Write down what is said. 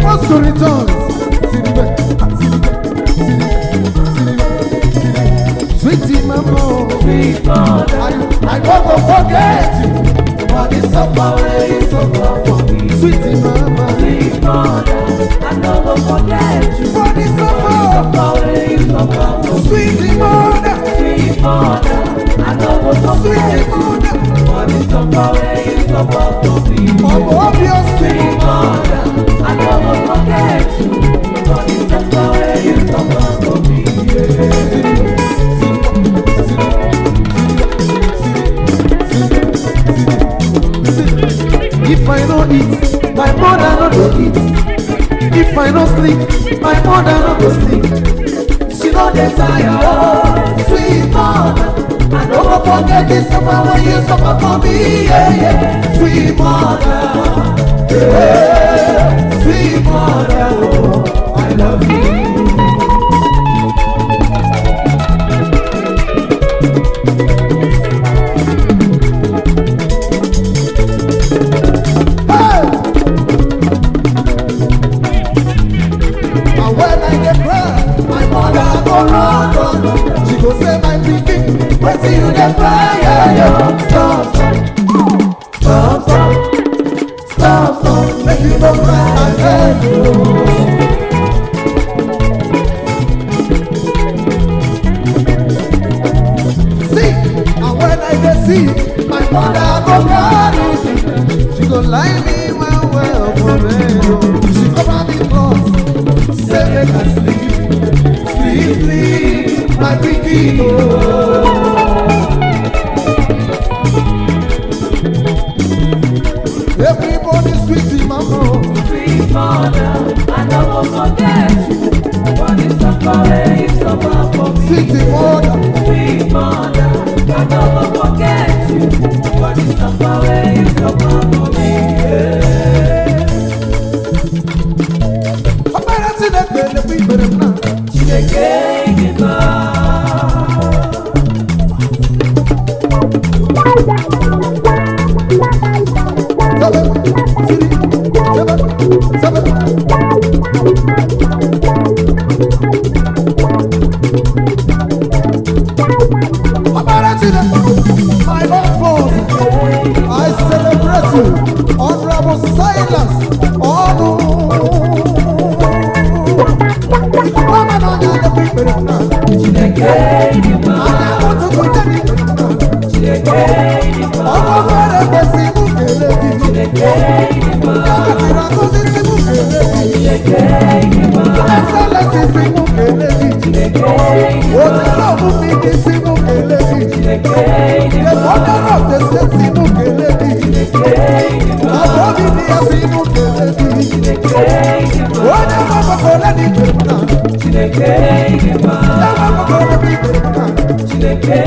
must to rejoice. Sweetie mama, Sweet mother, I never forget you. for the suffer where you suffer for me. Sweetie mama, Sweet mother, I never forget you. for the suffer. Suffer where you suffer for me. Sweetie mother, Sweet mother, I never forget sweetie you. mother, For the suffer where you suffer for me. obviously. Sweet mother, I never forget you. For the suffer where you suffer for me. If I no eat, my mother no go eat. If I no sleep, my mother no go sleep. She no dey tire, oh, sweet mother. I no go forget the suffer when you suffer for me, yeah, yeah. Sweet mother, yeah, sweet mother, oh, I love you. She go say my pikin, Wetin you dey cry, yeah, yeah. Stop, stop, stop, stop, stop, stop. make you no cry again. See, and when I dey see, my mother go carry me. She go lie me well for bed. She cover me clothes, say make I sleep, sleep, sleep, my pikin. Everybody sweetie mama, Sweet mother, I no go forget you. For the suffer where you suffer for me. sweetie mother. Sweet mother, I no go forget you. For the suffer where you suffer for me. Yeah. Ọbẹ̀rẹ̀ tí lè gbèlè fún ìbẹ̀rẹ̀ náà. Chineke ịdịmma. Sọ́bẹ̀, sírí, sọ́bẹ̀, sọ́bẹ̀. Ọbẹ̀rẹ̀ tí lè my own boss, I celebrate you, Honorable Silas, ọ̀nù. Ọmọ náà ní adé fún ìbẹ̀rẹ̀ náà. Chineke ịdịmma. Àwọn tó kọjá ní ìbẹ̀rẹ̀ náà. Chineke ịdịmma. Ọmọ fẹ́rẹ̀ gbé sí mú kélé bí. Chineke ịdịmma. Àkàtìrà tó ti sí mú kélé bí. Chineke ịdịmma. Ẹsẹ̀lẹ̀sì sí mú kélé bí. Chineke ịdịmma. Òtítọ́ mú mi kí sí mú kélé bí. Chineke ịdịmma. Ìfọ̀dọ́rọ̀ tẹ̀sẹ̀ sí mú kélé bí. Chineke ịdịmma. Àbọ̀ mi ni ẹ sí mú kélé bí. Chineke ịdịmma. Ó ní ọmọ kọ̀kọ̀ lẹ́ni ìgbèrú náà. Chineke ịdịmma. Ẹ wọ́n kọ̀kọ̀ lẹ́ni ìgbèrú náà. Chineke